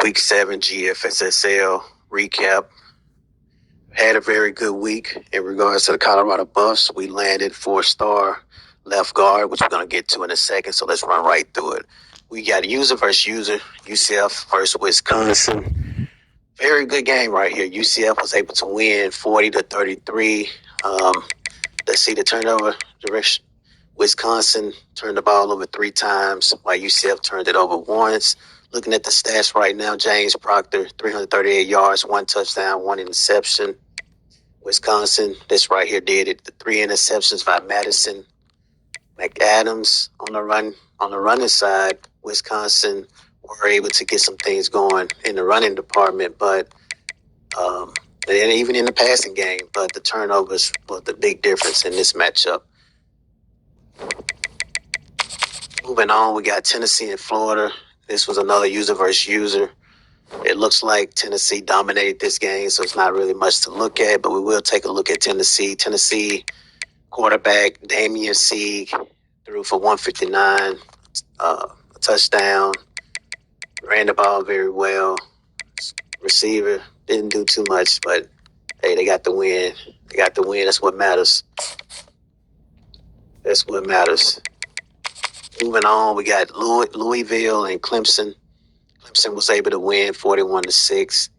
Week 7 GFSSL recap. Had a very good week in regards to the Colorado Buffs. We landed 4-star left guard, which we're going to get to in a second, so let's run right through it. We got user versus user, UCF versus Wisconsin. Very good game right here. UCF was able to win 40-33. Let's see the turnover direction. Wisconsin turned the ball over 3 times, while UCF turned it over once. Looking at the stats right now, James Proctor, 338 yards, 1 touchdown, 1 interception. Wisconsin, this right here did it. The 3 interceptions by Madison. McAdams on the running side, Wisconsin were able to get some things going in the running department, but and even in the passing game, but the turnovers were the big difference in this matchup. Moving on, we got Tennessee and Florida. This was another user versus user. It looks like Tennessee dominated this game, so it's not really much to look at, but we will take a look at Tennessee. Tennessee quarterback Damian Sieg threw for 159, a touchdown, ran the ball very well. Receiver didn't do too much, but hey, they got the win. That's what matters. Moving on, we got Louisville and Clemson. Clemson was able to win 41-6.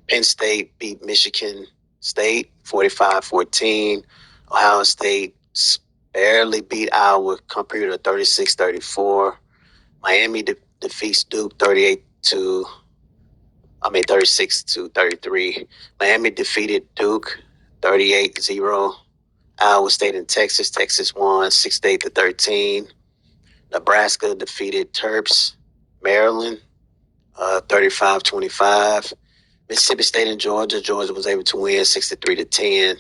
Penn State beat Michigan State 45-14. Ohio State barely beat Iowa, compared to 36-34. Miami defeats Duke 36-33. Miami defeated Duke 38-0. Iowa State and Texas won 68-13. Nebraska defeated Terps, Maryland, 35-25. Mississippi State and Georgia was able to win 63-10.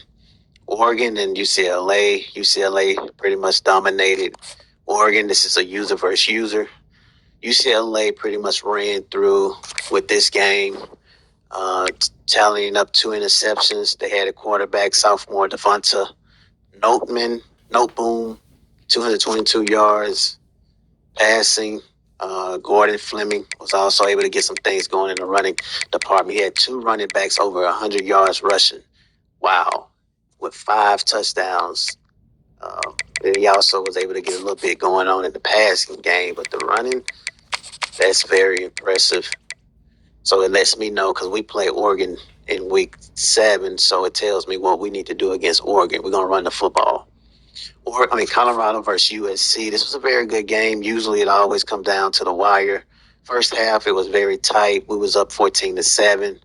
Oregon and UCLA. UCLA pretty much dominated Oregon. This is a user versus user. UCLA pretty much ran through with this game, tallying up 2 interceptions. They had a quarterback, sophomore Devonta Noteboom, 222 yards passing. Gordon Fleming was also able to get some things going in the running department. He had 2 running backs over 100 yards rushing. Wow. With 5 touchdowns. And he also was able to get a little bit going on in the passing game, but the running, that's very impressive. So it lets me know, because we play Oregon in week 7, so it tells me what we need to do against Oregon. We're going to run the football. Colorado versus USC. This was a very good game. Usually it always comes down to the wire. First half, it was very tight. We was up 14-7.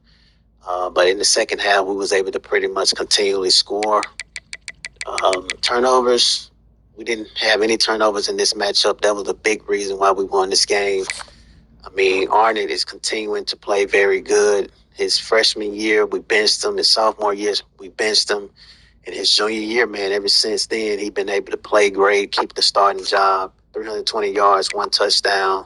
But in the second half, we was able to pretty much continually score. Turnovers, we didn't have any turnovers in this matchup. That was the big reason why we won this game. Arnett is continuing to play very good. His freshman year, we benched him. His sophomore year, we benched him. In his junior year, man, ever since then, he's been able to play great, keep the starting job, 320 yards, 1 touchdown.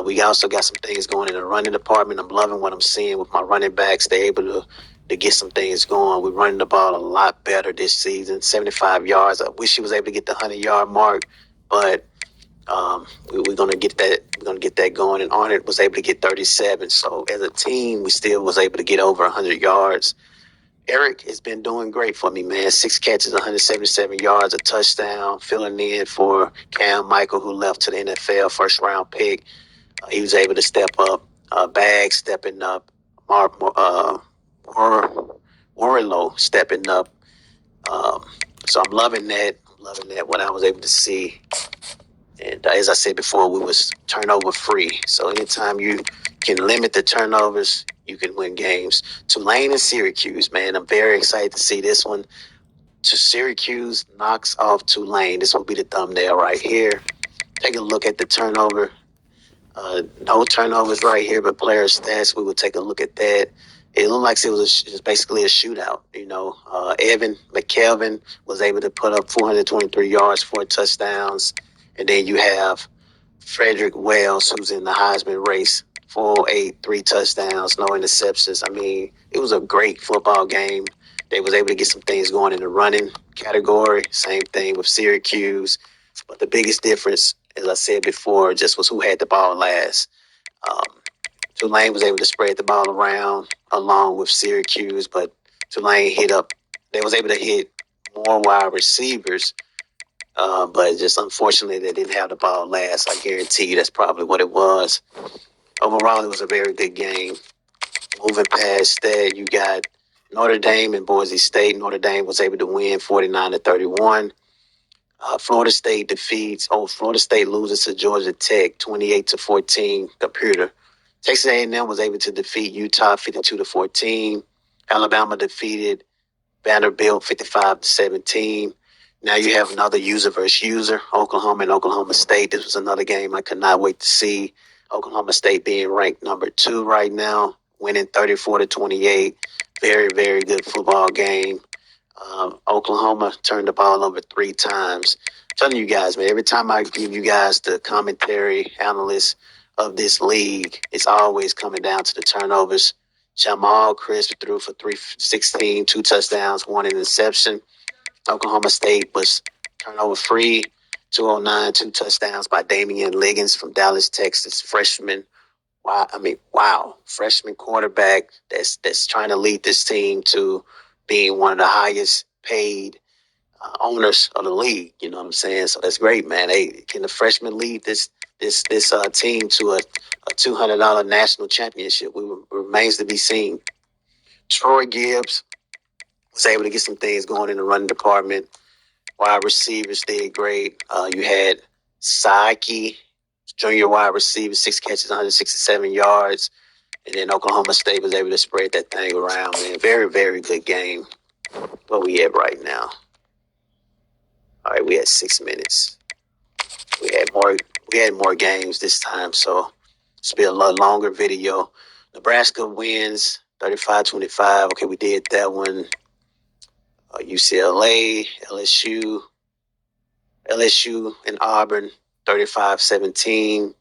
We also got some things going in the running department. I'm loving what I'm seeing with my running backs. They're able to get some things going. We're running the ball a lot better this season, 75 yards. I wish he was able to get the 100-yard mark, but we're going to get that. We're going to get that going. And Arnett was able to get 37. So as a team, we still was able to get over 100 yards. Eric has been doing great for me, man. 6 catches, 177 yards, a touchdown, filling in for Cam Michael, who left to the NFL, first-round pick. He was able to step up. Bags stepping up. Warlow stepping up. So I'm loving that. What I was able to see. And as I said before, we was turnover free. So anytime you can limit the turnovers, you can win games. Tulane and Syracuse, man. I'm very excited to see this one. Syracuse knocks off Tulane. This will be the thumbnail right here. Take a look at the turnover. No turnovers right here, but player stats, we will take a look at that. It looked like it was basically a shootout. Evan McKelvin was able to put up 423 yards, 4 touchdowns. And then you have Frederick Wells, who's in the Heisman race, 408, 3 touchdowns, no interceptions. It was a great football game. They was able to get some things going in the running category. Same thing with Syracuse. But the biggest difference, as I said before, just was who had the ball last. Tulane was able to spread the ball around along with Syracuse, but Tulane they was able to hit more wide receivers, but just unfortunately they didn't have the ball last. I guarantee you that's probably what it was. Overall, it was a very good game. Moving past that, you got Notre Dame and Boise State. Notre Dame was able to win 49-31. Florida State loses to Georgia Tech 28-14. Computer. Texas A&M was able to defeat Utah 52-14. Alabama defeated Vanderbilt 55-17. Now you have another user versus user, Oklahoma and Oklahoma State. This was another game I could not wait to see. Oklahoma State being ranked number 2 right now, winning 34-28. Very, very good football game. Oklahoma turned the ball over 3 times. I'm telling you guys, man, every time I give you guys the commentary analysts of this league, it's always coming down to the turnovers. Jamal Crisp threw for 316, 2 touchdowns, 1 interception. Oklahoma State was turnover free, 209, 2 touchdowns by Damian Liggins from Dallas, Texas, freshman. Wow, freshman quarterback that's trying to lead this team to being one of the highest paid owners of the league. You know what I'm saying? So that's great, man. Hey, can the freshman lead this team to a $200 national championship? Remains to be seen. Troy Gibbs was able to get some things going in the running department. Wide receivers did great. You had Saiki, junior wide receiver, 6 catches, 167 yards. And then Oklahoma State was able to spread that thing around, man. Very, very good game. What we at right now? All right, we had 6 minutes. We had more games this time, so it's be a lot longer video. Nebraska wins 35-25. Okay, we did that one. UCLA, LSU and Auburn 35-17.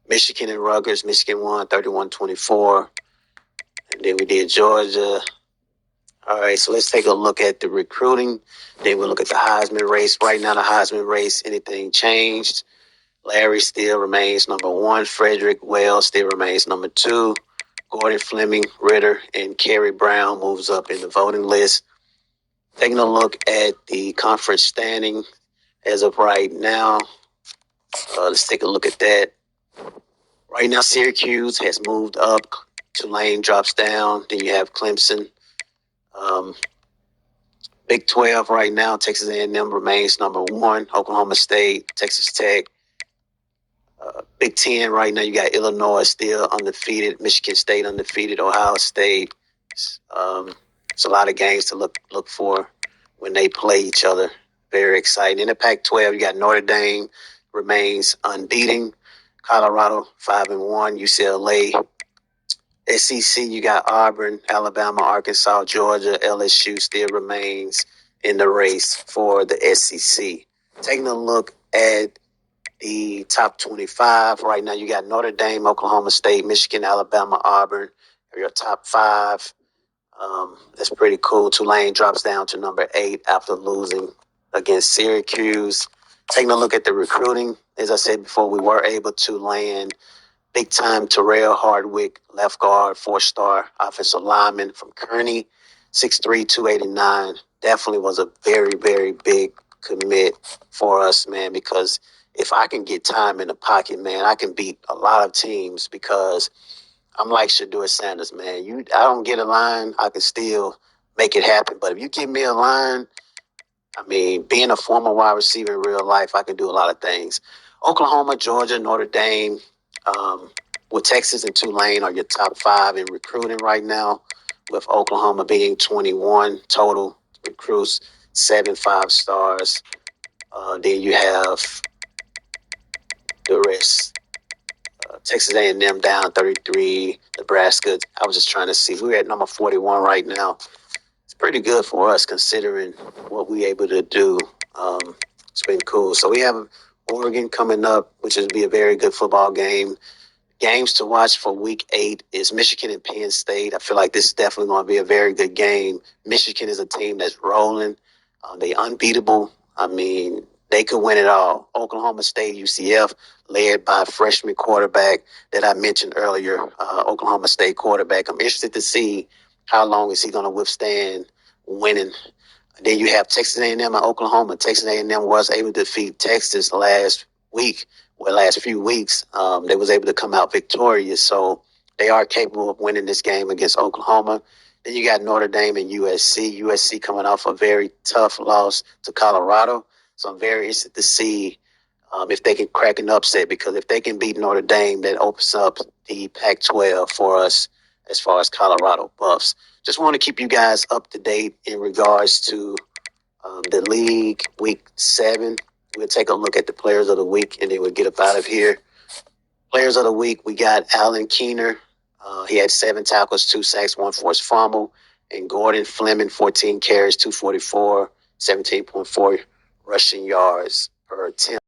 Michigan and Rutgers. Michigan won 31-24. And then we did Georgia. All right, so let's take a look at the recruiting. Then we'll look at the Heisman race. Right now, the Heisman race, anything changed? Larry still remains number 1. Frederick Wells still remains number 2. Gordon Fleming, Ritter, and Kerry Brown moves up in the voting list. Taking a look at the conference standing as of right now. Let's take a look at that. Right now, Syracuse has moved up. Tulane drops down. Then you have Clemson. Big 12 right now, Texas A&M remains number 1. Oklahoma State, Texas Tech. Big 10 right now, you got Illinois still undefeated, Michigan State undefeated, Ohio State. It's a lot of games to look for when they play each other. Very exciting. In the Pac-12, you got Notre Dame remains unbeaten. Colorado 5-1. UCLA. SEC, you got Auburn, Alabama, Arkansas, Georgia. LSU still remains in the race for the SEC. Taking a look at the top 25 right now, you got Notre Dame, Oklahoma State, Michigan, Alabama, Auburn are your top 5. That's pretty cool. Tulane drops down to number 8 after losing against Syracuse. Taking a look at the recruiting, as I said before, we were able to land big-time Terrell Hardwick, left guard, 4-star offensive lineman from Kearney, 6'3", 289. Definitely was a very, very big commit for us, man, because if I can get time in the pocket, man, I can beat a lot of teams because I'm like Shedeur Sanders, man. I don't get a line, I can still make it happen. But if you give me a line, I mean, being a former wide receiver in real life, I can do a lot of things. Oklahoma, Georgia, Notre Dame, with Texas and Tulane are your top 5 in recruiting right now, with Oklahoma being 21 total recruits, 7 5-stars. Then you have the rest. Texas A&M down 33, Nebraska. I was just trying to see. We're at number 41 right now. It's pretty good for us considering what we're able to do. It's been cool. So we have Oregon coming up, which will be a very good football game. Games to watch for week 8 is Michigan and Penn State. I feel like this is definitely going to be a very good game. Michigan is a team that's rolling. They unbeatable. I mean, They could win it all. Oklahoma State, UCF, led by a freshman quarterback that I mentioned earlier, Oklahoma State quarterback. I'm interested to see how long is he going to withstand winning. Then you have Texas A&M and Oklahoma. Texas A&M was able to defeat Texas last week, last few weeks. They was able to come out victorious, so they are capable of winning this game against Oklahoma. Then you got Notre Dame and USC. USC coming off a very tough loss to Colorado. So I'm very interested to see if they can crack an upset, because if they can beat Notre Dame, that opens up the Pac-12 for us as far as Colorado Buffs. Just want to keep you guys up to date in regards to the league week 7. We'll take a look at the players of the week, and then we'll get up out of here. Players of the week, we got Alan Keener. He had 7 tackles, 2 sacks, 1 forced fumble. And Gordon Fleming, 14 carries, 244, 17.4 rushing yards per attempt.